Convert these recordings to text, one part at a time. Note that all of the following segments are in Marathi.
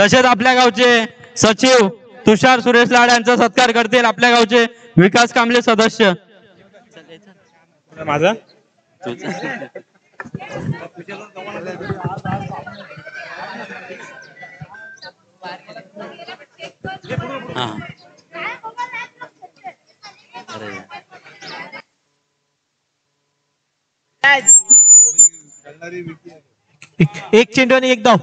तसेच आपल्या गावचे सचिव तुषार सुरेश लाड यांचा सत्कार करतील आपल्या गावचे विकास कामले सदस्य. माझा एक चेंडू आणि एक धाव.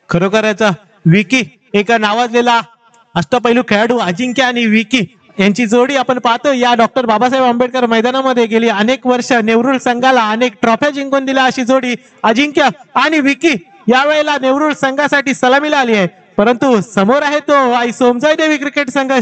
खरोखर याचा विकी एक नावाजलेला अष्टपैलू खेळाडू अजिंक्य आणि विकी यांची जोडी आपण पाहतो या डॉक्टर बाबासाहेब आंबेडकर मैदानामध्ये गेली अनेक वर्ष नेवरुल संघाला अनेक ट्रॉफ्या जिंकून दिल्या अशी जोडी अजिंक्य आणि विकी यावेळेला नेवरुल संघासाठी सलामीला आली आहे. परंतु समोर आहे तो आई सोमजाई देवी क्रिकेट संघ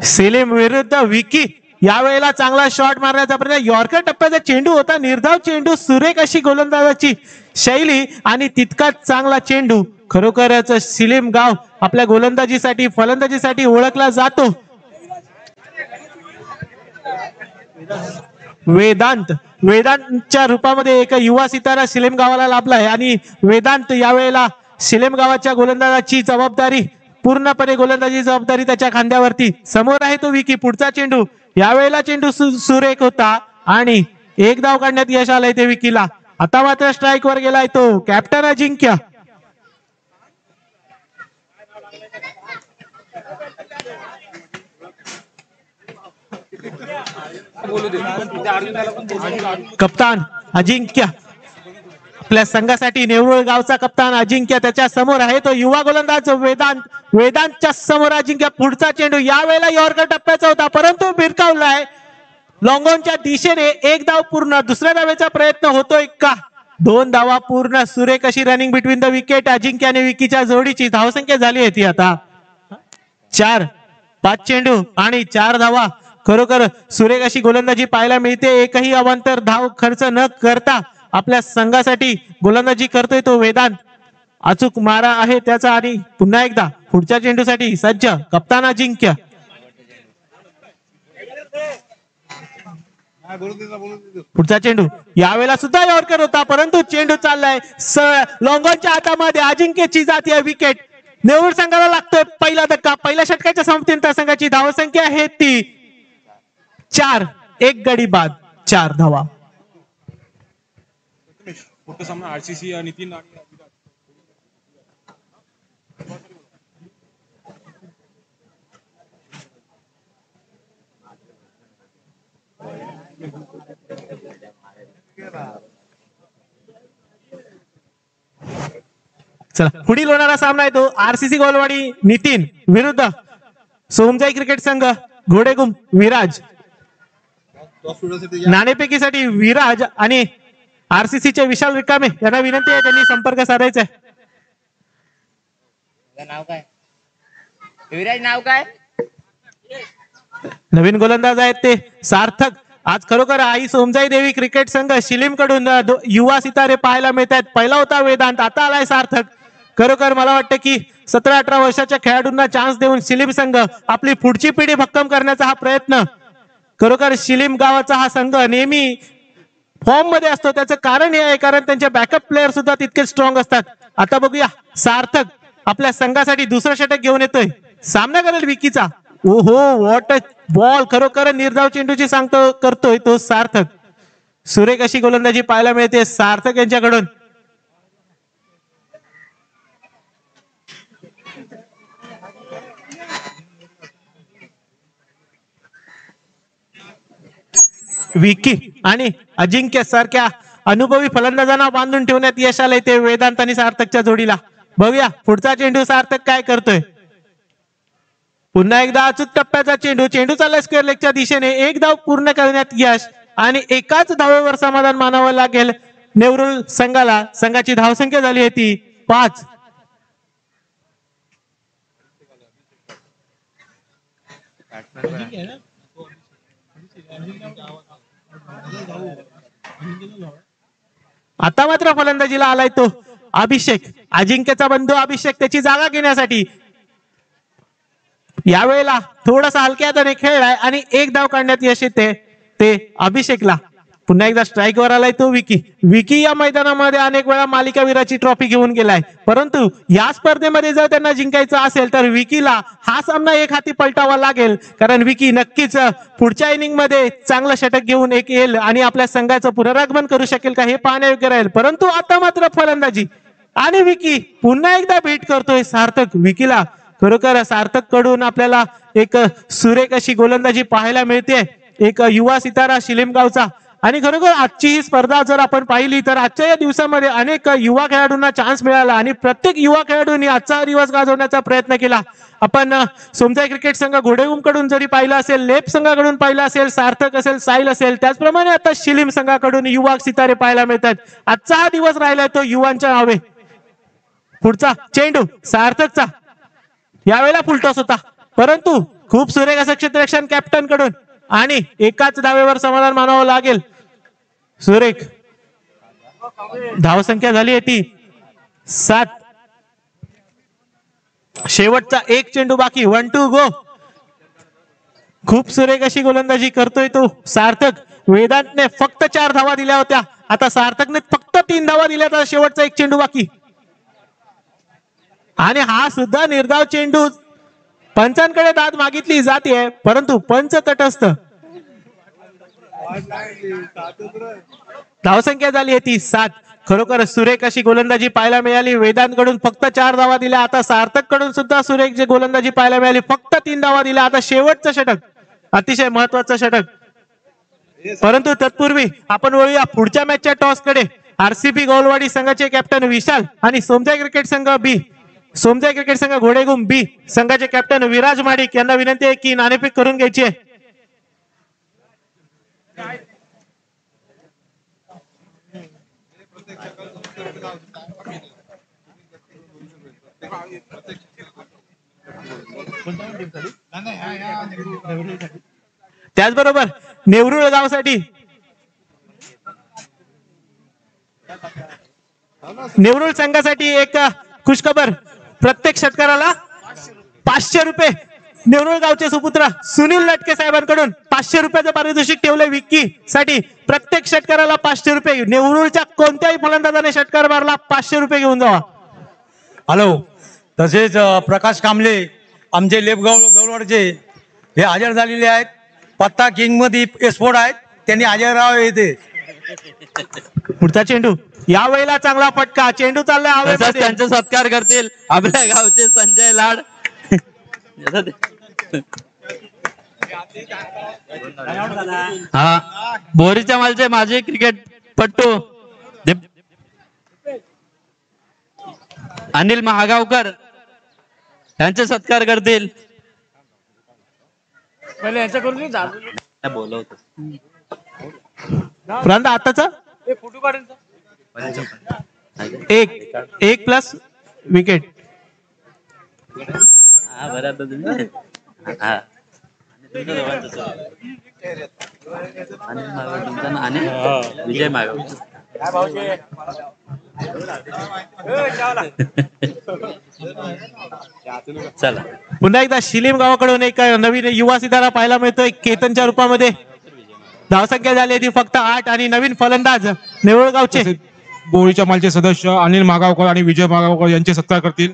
सेलिम विरुद्ध विकी. यावेळेला चांगला शॉट मारण्याचा प्रयत्न यॉर्कर टप्प्याचा चेंडू होता निर्धाव चेंडू सुरेख अशी गोलंदाजाची शैली आणि तितकाच चांगला चेंडू. खरोखरच सिलीम गाव आपल्या गोलंदाजीसाठी फलंदाजीसाठी ओळखला जातो. वेदांतच्या रूपामध्ये एक युवा सितारा सिलेम गावाला लाभलाय आणि वेदांत यावेळेला सिलेम गावाच्या गोलंदाजाची जबाबदारी पूर्णपणे गोलंदाजी जबाबदारी त्याच्या खांद्यावरती. समोर आहे तो विकी. पुढचा चेंडू यावेळेला चेंडू सुरेख होता आणि एक धाव काढण्यात यश आलंय ते विकीला. आता मात्र स्ट्राईक वर गेलाय तो कॅप्टन अजिंक्य. कप्तान अजिंक्य आपल्या संघासाठी नेवरुळ गावचा कप्तान अजिंक्य त्याच्या समोर आहे तो युवा गोलंदाज वेदांतच्या समोर अजिंक्य. पुढचा चेंडू यावेळेला यॉर्कर टप्प्याचा होता परंतु भिरकावलाय लॉंगॉनच्या दिशेने. एक धाव पूर्ण. दुसऱ्या धावेचा प्रयत्न होतोय का? दोन धावा पूर्ण. सुरेख अशी रनिंग बिटवीन द विकेट अजिंक्य आणि विकीच्या जोडीची धावसंख्या झाली आहे ती आता 4. 5 चेंडू आणि 4 धावा. खरोखर सुरेख अशी गोलंदाजी पाहायला मिळते. एकही अवांतर धाव खर्च न करता आपल्या संघासाठी गोलंदाजी करतोय तो वेदांत. अचूक मारा आहे त्याचा आणि पुन्हा एकदा पुढच्या चेंडूसाठी सज्ज कप्तान अजिंक्य. पुढचा चेंडू यावेळेला सुद्धा यॉर्कर होता परंतु चेंडू चाललाय लॉंगॉनच्या हातामध्ये. अजिंक्यची जाती विकेट. नेवरुळ संघाला लागतोय पहिला धक्का. पहिल्या षटकाच्या समाप्तीनंतर संघाची धावसंख्या आहे ती 4. एक गडी बाद 4 धावा. मोठा सामना आरसीसी आणि 3 चला पुढील होणारा सामना आहे तो आरसीसी गोलवाडी नितीन विरुद्ध सोमजाई क्रिकेट संघ घोडेगुम विराज. नाणेफेकीसाठी विराज आणि आरसीसीचे विशाल रिकामे यांना विनंती आहे त्यांनी संपर्क साधायचा आहे. नाव काय विराज? नाव काय? नवीन गोलंदाज आहेत ते सार्थक. आज खरोखर आई सोमजाई देवी क्रिकेट संघ शिलीम कडून युवा सितारे पाहायला मिळतात. पहिला होता वेदांत आता आलाय सार्थक. खरोखर मला वाटतं की 17-18 वर्षाच्या खेळाडूंना चान्स देऊन शिलीम संघ आपली पुढची पिढी भक्कम करण्याचा हा प्रयत्न. खरोखर शिलीम गावाचा हा संघ नेहमी फॉर्म मध्ये असतो. त्याचं कारण हे आहे कारण त्यांचे बॅकअप प्लेयर सुद्धा तितके स्ट्रॉंग असतात. आता बघूया सार्थक आपल्या संघासाठी दुसरं षटक घेऊन येतोय. सामना करेल विकीचा. ओहो व्हॉट अ बॉल. खरोखर निर्धाव चेंडूची सांगतो करतोय तो सार्थक. सुरेख अशी गोलंदाजी पाहायला मिळते सार्थक यांच्याकडून. विकी आणि अजिंक्य सारख्या अनुभवी फलंदाजांना बांधून ठेवण्यात यश आलंय ते वेदांत आणि सार्थकच्या जोडीला. बघूया पुढचा चेंडू सार्थक काय करतोय. पुन्हा एकदा अचूक टप्प्याचा चेंडू. चेंडू चाललाय स्क्वेअर लेगच्या दिशेने. एक धाव पूर्ण करण्यात यश आणि एकाच धावेवर समाधान मानावं लागेल नेवरुल संघाला. संघाची धावसंख्या झाली आहे ती 5. आता मात्र फलंदाजीला आलाय तो अभिषेक. अजिंक्यचा बंधू अभिषेक त्याची जागा घेण्यासाठी यावेळेला थोडासा हलक्या हाताने खेळलाय आणि एक धाव काढण्यात यश येते ते अभिषेकला. पुन्हा एकदा स्ट्राईकवर आलाय तो विकी. विकी या मैदानामध्ये अनेक वेळा मालिकावीराची ट्रॉफी घेऊन गेलाय, परंतु या स्पर्धेमध्ये जर त्यांना जिंकायचं असेल तर विकीला हा सामना एक हाती पलटावा लागेल, कारण विकी नक्कीच पुढच्या इनिंग मध्ये चांगलं षटक घेऊन एक येईल आणि आपल्या संघाचं पुनरागमन करू शकेल का हे पाहण्यायोग्य राहील. परंतु आता मात्र फलंदाजी आणि विकी पुन्हा एकदा बीट करतोय सार्थक. विकीला खरोखर सार्थक कडून आपल्याला एक सुरेख अशी गोलंदाजी पाहायला मिळते, एक युवा सितारा शिलीमगावचा. आणि खरोखर आजची ही स्पर्धा जर आपण पाहिली तर आजच्या या दिवसामध्ये अनेक युवा खेळाडूंना चान्स मिळाला आणि प्रत्येक युवा खेळाडूंनी आजचा दिवस गाजवण्याचा प्रयत्न केला. आपण सोमजाई क्रिकेट संघ घोडेगुमकडून जरी पाहिलं असेल, लेप संघाकडून पाहिलं असेल, सार्थक असेल, साईल असेल, त्याचप्रमाणे आता शिलीम संघाकडून युवा सितारे पाहायला मिळतात. आजचा हा दिवस राहिलाय तो युवांच्या नावे. पुढचा चेंडू सार्थकचा, यावेळेला फुलटॉस होता, परंतु खूप सुरेख असं क्षेत्ररक्षण कॅप्टन कडून आणि एकाच धावेवर समाधान मानावं लागेल. सुरेख धावसंख्या झाली आहे ती 7. शेवटचा एक चेंडू बाकी. 1 2 गो. खूप सुरेख अशी गोलंदाजी करतोय तो सार्थक. वेदांतने फक्त 4 धावा दिल्या होत्या, आता सार्थकने फक्त 3 धावा दिल्या, तर शेवटचा एक चेंडू बाकी. आणि हा सुद्धा निर्धाव चेंडू. पंचांकडे दाद मागितली जाते, परंतु पंच तटस्थ. धावसंख्या झाली आहे ती 7. खरोखर सुरेख अशी गोलंदाजी पाहायला मिळाली. वेदांतकडून फक्त 4 धावा दिल्या, आता सार्थक कडून सुद्धा सुरेख जी गोलंदाजी पाहायला मिळाली, फक्त 3 धावा दिल्या. आता शेवटचं षटक, अतिशय महत्वाचं षटक. परंतु तत्पूर्वी आपण वळूया पुढच्या मॅचच्या टॉस कडे. आरसीबी गोलवाडी संघाचे कॅप्टन विशाल आणि सोमजाई क्रिकेट संघ बी, सोमजाई क्रिकेट संघ घोडेगुम बी संघाचे कॅप्टन विराज माडिक यांना विनंती आहे की नाणेफेक करून घ्यायची आहे. त्याचबरोबर नेवरुळ गावासाठी, नेवरुळ संघासाठी एक खुशखबर. प्रत्येक षटकाराला 500 रुपये. नेवरुळ गावचे सुपुत्र सुनील लटके साहेबांकडून 500 रुपयाचं पारितोषिक ठेवले विक्की साठी. प्रत्येक षटकाराला 500 रुपये. नेवरुळच्या कोणत्याही फलंदाजाने षटकार मारला 500 रुपये घेऊन जावा. हॅलो. तसेच प्रकाश कांबळे आमचे लेपगाव गौरवाडचे हे हजर झालेले आहेत. पत्ता किंग मध्ये एक्सपोर्ट आहेत, त्यांनी हजर राहावे येते. पुढचा चेंडू, यावेळेला चांगला फटका. चेंडू चाललाय हवेमध्ये. त्यांचा सत्कार करतील आपल्या गावचे संजय लाड. हा, बोरीच्या मालचे माजी क्रिकेटपटू अनिल महागावकर यांचे सत्कार करतील. बोलवतो आताचा एक प्लस विकेट. विजय मागव. चला, पुन्हा एकदा शिलीम गावाकडून एक नवीन युवा सितारा पाहायला मिळतोय केतनच्या रूपामध्ये. धावसंख्या झाली आहे ती फक्त 8 आणि नवीन फलंदाज नेवळ गावचे बोरीच्या मालचे सदस्य अनिल मागावकर आणि विजय मागावकर यांचे सत्कार करतील.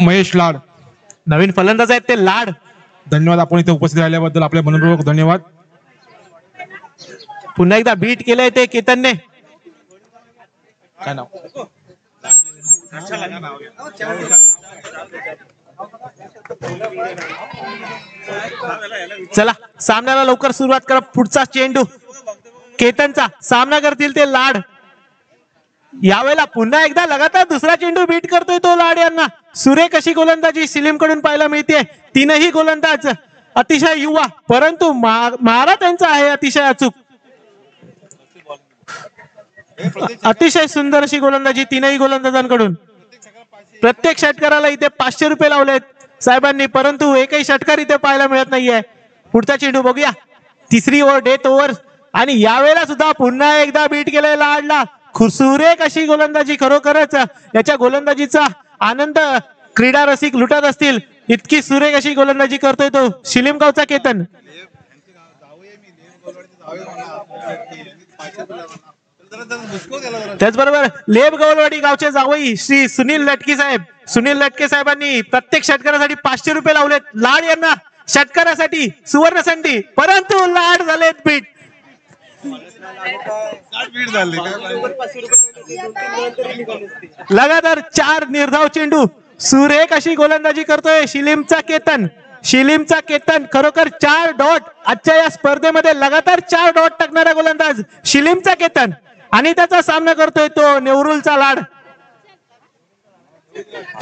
महेश लाड नवीन फलंदाज आहेत ते लाड. धन्यवाद, आपण इथे उपस्थित राहिल्याबद्दल आपले मनपूर्वक धन्यवाद. पुन्हा एकदा बीट केलंय ते केतनने. काय नाव? चला, सामन्याला लवकर सुरुवात करा. पुढचा चेंडू केतनचा, सामना करतील ते लाड. यावेळेला पुन्हा एकदा लगातार दुसरा चेंडू बीट करतोय तो लाड यांना. सुरेख अशी गोलंदाजी शिलीम कडून पाहायला मिळते. तीनही गोलंदाज अतिशय युवा, परंतु मारा त्यांचा आहे अतिशय अचूक. अतिशय सुंदर अशी गोलंदाजी तीनही गोलंदाजांकडून. प्रत्येक षटकाराला इथे 500 रुपये लावलेत साहेबांनी, परंतु एकही षटकार इथे पाहायला मिळत नाहीये. पुढचा चेंडू बघूया. तिसरी ओव्हर, डेथ ओव्हर, आणि यावेळेला सुद्धा पुन्हा एकदा बीट केलंय लाडला. सुरेख अशी गोलंदाजी. खरोखरच याच्या गोलंदाजीचा आनंद क्रीडा रसिक लुटत असतील. इतकी सुरेख अशी गोलंदाजी करतोय तो शिलीमगावचा केतन. त्याचबरोबर लेब गवलवाडी गावचे जावई श्री सुनील लटके साहेब, सुनील लटके साहेबांनी प्रत्येक षटकारासाठी 500 रुपये लावलेत. लाड यांना षटकारासाठी सुवर्ण संधी, परंतु लाड झालेत बीट. लगातार 4 निर्धाव चेंडू, सुरेख अशी गोलंदाजी करतोय शिलीमचा केतन. शिलीमचा केतन खरोखर 4 डॉट आजच्या या स्पर्धेमध्ये लगातार 4 डॉट टाकणारा गोलंदाज शिलीमचा केतन, आणि त्याचा सामना करतोय तो नेवरुलचा लाड.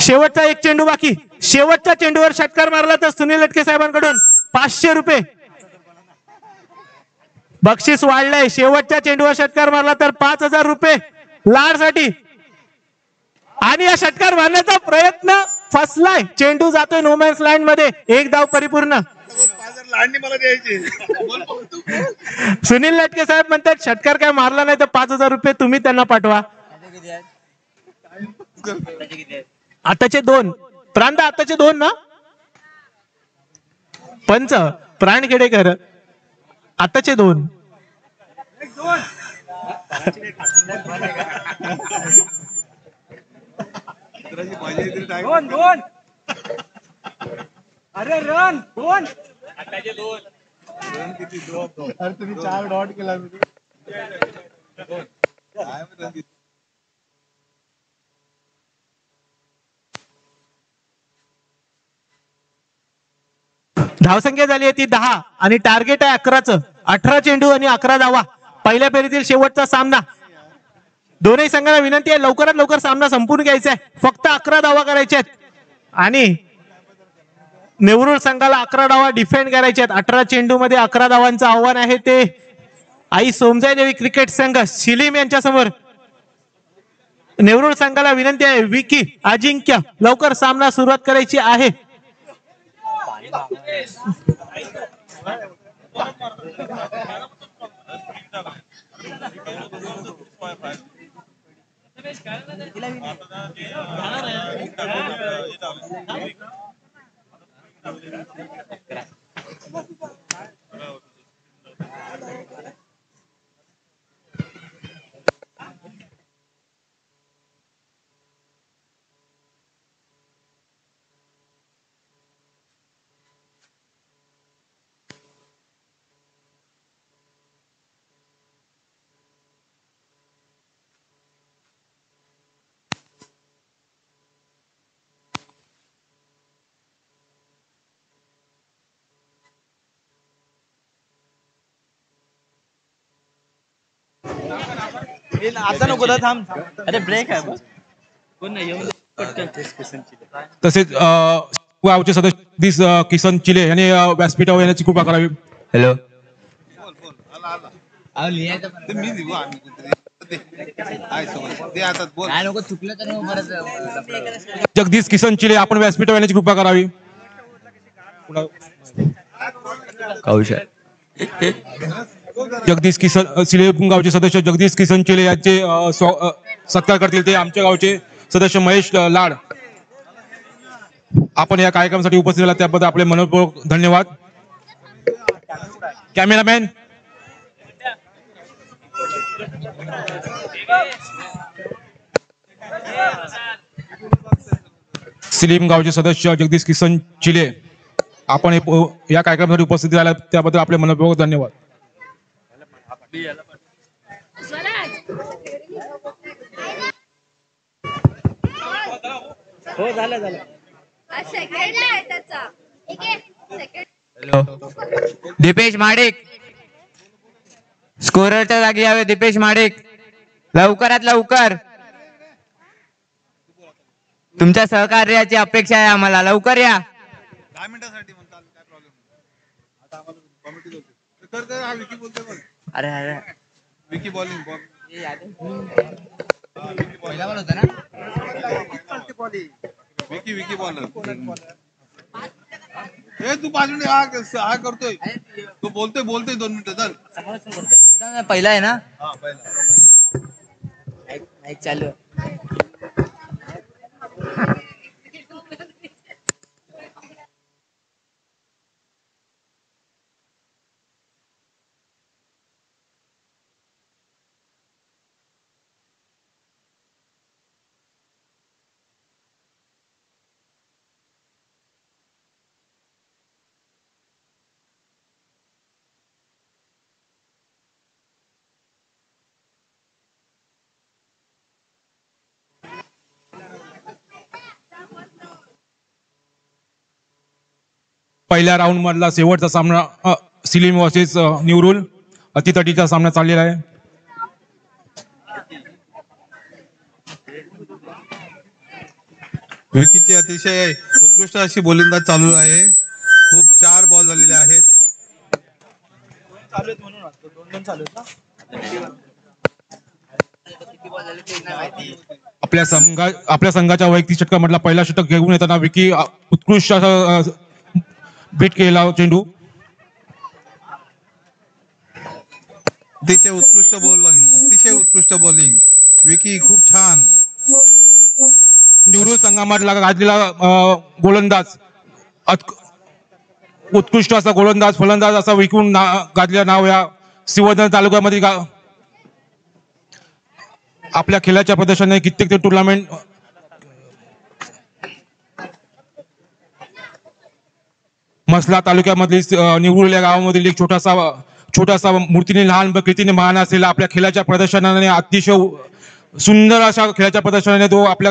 शेवटचा एक चेंडू बाकी. शेवटच्या चेंडूवर षटकार मारला तर सुनील लटके साहेबांकडून 500 रुपये बक्षीस वाढलंय. शेवटच्या चेंडूवर षटकार मारला तर 5000 रुपये लाडसाठी. आणि या षटकार मारण्याचा प्रयत्न फसलाय. चेंडू जातोय नोमॅन्स लँड मध्ये. एक धाव परिपूर्ण. सुनील लटके साहेब म्हणतात षटकार काय मारला नाही तर 5000 रुपये तुम्ही त्यांना पाठवा. आताचे 2 प्रांत, आताचे 2 ना पंच प्राण खेडेकर, आताचे 2. अरे रन 2. तुम्ही 4 डॉट केला. धावसंख्या झाली आहे ती 10 आणि टार्गेट आहे 11चं. 18 चेंडू आणि 11 धावा. पहिल्या फेरीतील शेवटचा सामना. दोन्ही संघांना विनंती आहे लवकरात लवकर सामना संपून घ्यायचा आहे. फक्त 11 धावा करायच्या आहेत आणि नेवरुल संघाला 11 धावा डिफेंड करायच्या आहेत. 18 चेंडू मध्ये 11 धावांचं आव्हान आहे ते आई सोमजाई देवी क्रिकेट संघ शिलीम यांच्या समोर. नेवरुल संघाला विनंती आहे विकी, अजिंक्य लवकर सामना सुरुवात करायची आहे. आता नको थांब. अरे ब्रेक आहे कोण नाही येऊन तसेच गावचे सदस्य दिस किसन चिले यांनी व्यासपीठावर येण्याची कृपा करावी. हॅलो. नको चुकलं तर मग परत जगदीश किसन चिले आपण व्यासपीठावर येण्याची कृपा करावी. कौशल. जगदीश किसन चिले गावचे सदस्य जगदीश किसन चिले यांचे सत्कार करतील ते आमच्या गावचे सदस्य महेश लाड. आपण या कार्यक्रमासाठी उपस्थित झाला त्याबद्दल आपले मनपूर्वक धन्यवाद. कॅमेरामॅन सिलीम गावचे सदस्य जगदीश किसन चिले आपण या कार्यक्रमासाठी उपस्थित झाला त्याबद्दल आपले मनपूर्वक धन्यवाद. हो झालं झालं. हॅलो. दीपेश माडिक स्कोररच्या जागी यावे. दीपेश माडिक लवकरात लवकर. तुमच्या सहकार्याची अपेक्षा आहे आम्हाला. लवकर या. 10 मिनिटासाठी म्हणतात काय प्रॉब्लेम नाही. आता आम्हाला कमिटी बोलते हा विकी बोलतोय बघ. अरे अरे विकी बॉलिंग बॉल पहिला बॉल होता ना. विकी विकी बॉलर. हे तू बाजूने हा करतोय तो बोलतोय 2 मिनिटं चल. पहिला आहे ना. हा पहिला. माईक चालू. पहिल्या राऊंड मधला शेवटचा सामना सिलीम वर्सेस न्यूरुल अतितटीचा सामना चाललेला आहे. विकीची अतिशय उत्कृष्ट अशी गोलंदाज चालू आहे. खूप 4 बॉल झालेले आहेत. चालू आहेत म्हणून वाटतं. 2 चालू आहेत ना. आपल्या संघाच्या वैयक्तिक षटकामधला पहिला षटक घेऊन येताना विकी उत्कृष्ट असा बीट केला चेंडू. अतिशय उत्कृष्ट बॉलिंग विकी खूप छान. निवृत्त संघामधला गाजलेला गोलंदाज उत्कृष्ट असा गोलंदाज फलंदाज असा विकून गाजलेलं नाव या सिंहगड तालुक्यामध्ये आपल्या खेळाच्या प्रदर्शनाने कित्येक ते टुर्नामेंट मसला तालुक्यामधील निवरुल या गावामधील एक छोटासा मूर्तीने लहान कृतीने महान असलेला आपल्या खेळाच्या प्रदर्शनाने अतिशय सुंदर अशा खेळाच्या प्रदर्शनाने तो आपल्या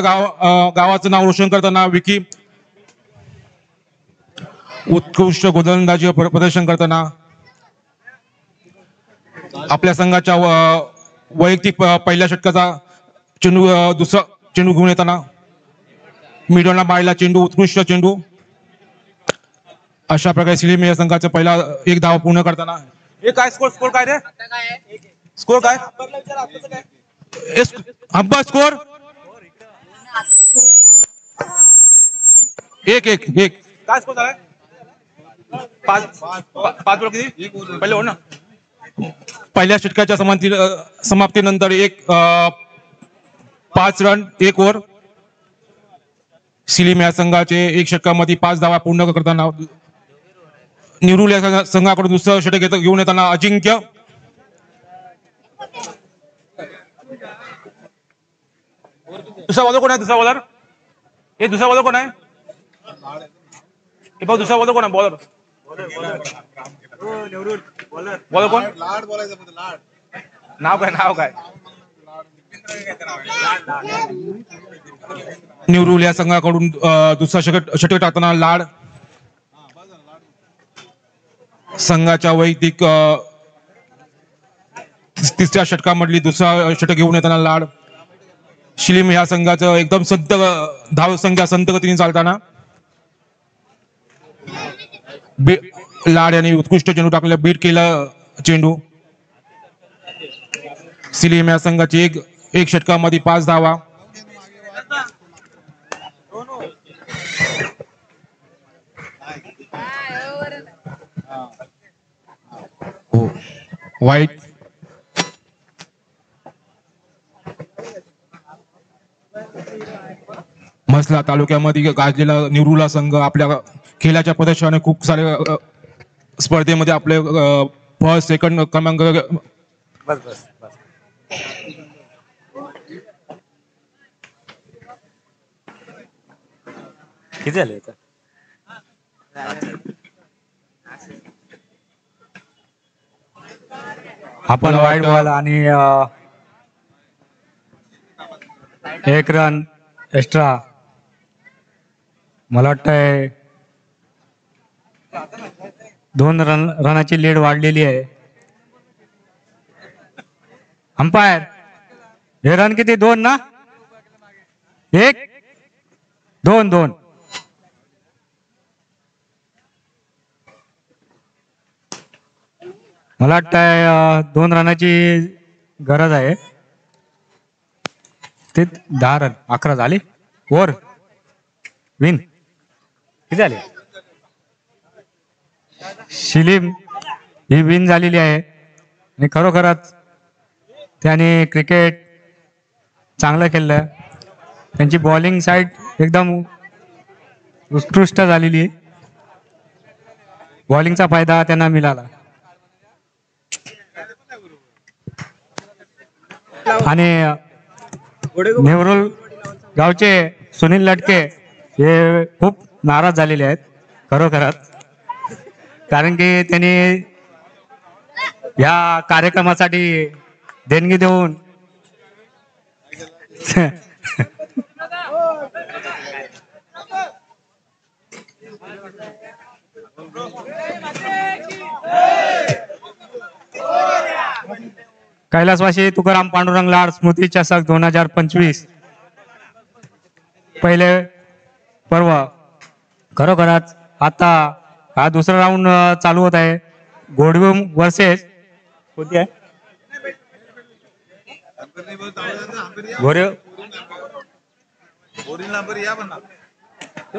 गावाचं नाव रोशन करताना विकी उत्कृष्ट गोलंदाजी प्रदर्शन करताना आपल्या संघाच्या वैयक्तिक पहिल्या षटकाचा चेंडू दुसरा चेंडू घेऊन येताना मिडलला मारला चेंडू उत्कृष्ट चेंडू. अशा प्रकारे सिलीम या संघाचा पहिला एक धाव पूर्ण करताना काय स्कोर काय रे स्कोर काय हब्बा स्कोर 1-1 काय स्कोर झालाय 5 किती पहिले हो ना. पहिल्या षटकाच्या समाप्तीनंतर 5 रन 1 ओव्हर सिलीम या संघाचे एक षटकामध्ये 5 धावा पूर्ण करताना निवरुल या संघाकडून दुसरं षटक घेऊन येताना अजिंक्य दुसरा बॉलर कोण आहे दुसरा बॉलर कोण आहे दुसरा बॉलर कोण आहे बॉलर कोण लाड बोलायचं म्हणजे लाड. नाव काय निवरुल या संघाकडून दुसरा षटक टाकताना लाड संघाच्या वैयक्तिक तिसऱ्या षटकामधली दुसरा षटक घेऊन येताना लाड. शिलीम ह्या संघाचं एकदम संत धावसंख्या संत गतीने चालताना लाड यांनी उत्कृष्ट चेंडू टाकलेला बीट केला चेंडू. सिलीम या संघाची एक षटकामध्ये 5 धावा. हो वाईट मसला तालुक्यामध्ये गाजलेला निवरुला संघ आपल्या खेळाच्या प्रदर्शनाने खूप सारे स्पर्धेमध्ये आपले फर्स्ट सेकंड क्रमांक किती झाले आपण वाईट बॉल आणि 1 रन एक्स्ट्रा. मला वाटतंय 2 रनाची लीड वाढलेली आहे. अंपायर हे रन किती 2 ना 1 2 मला वाटतंय 2 रनाची गरज आहे. ते 10 रन 11 झाले ओव्हर विन किती झाले. शिलीम ही विन झालेली आहे आणि खरोखरच त्याने क्रिकेट चांगलं खेळलं. त्यांची बॉलिंग साईड एकदम उत्कृष्ट झालेली. बॉलिंगचा फायदा त्यांना मिळाला आणि नेवरुल गावचे सुनील लटके हे खूप नाराज झालेले आहेत खरोखरच. कारण की त्यांनी या कार्यक्रमासाठी देणगी देऊन कैलासवासी तुकाराम पांडुरंग लाड स्मृती चषक 2025 पहिले पर्व खरोखरच आता हा दुसरा राऊंड चालू होत आहे. घोडबुम वर्सेस कोणती आहे घोडे ओरिजिनल नंबर या पण ना.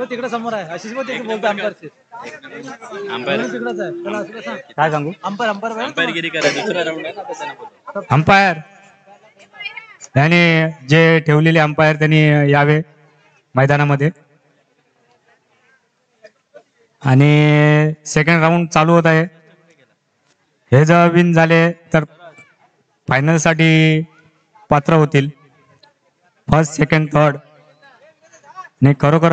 तिकडे समोर आहे आशिष मध्ये बोलतो अंपायरचे तिकडेच आहे त्याला असं सांग काय सांगू अंपायरगिरी अंपायर त्याने जे ठेवलेले अंपायर त्यांनी यावे मैदानामध्ये. आणि सेकंड राऊंड चालू होत आहे. हे जर विन झाले तर फायनल साठी पात्र होतील. First second third. खरोखरच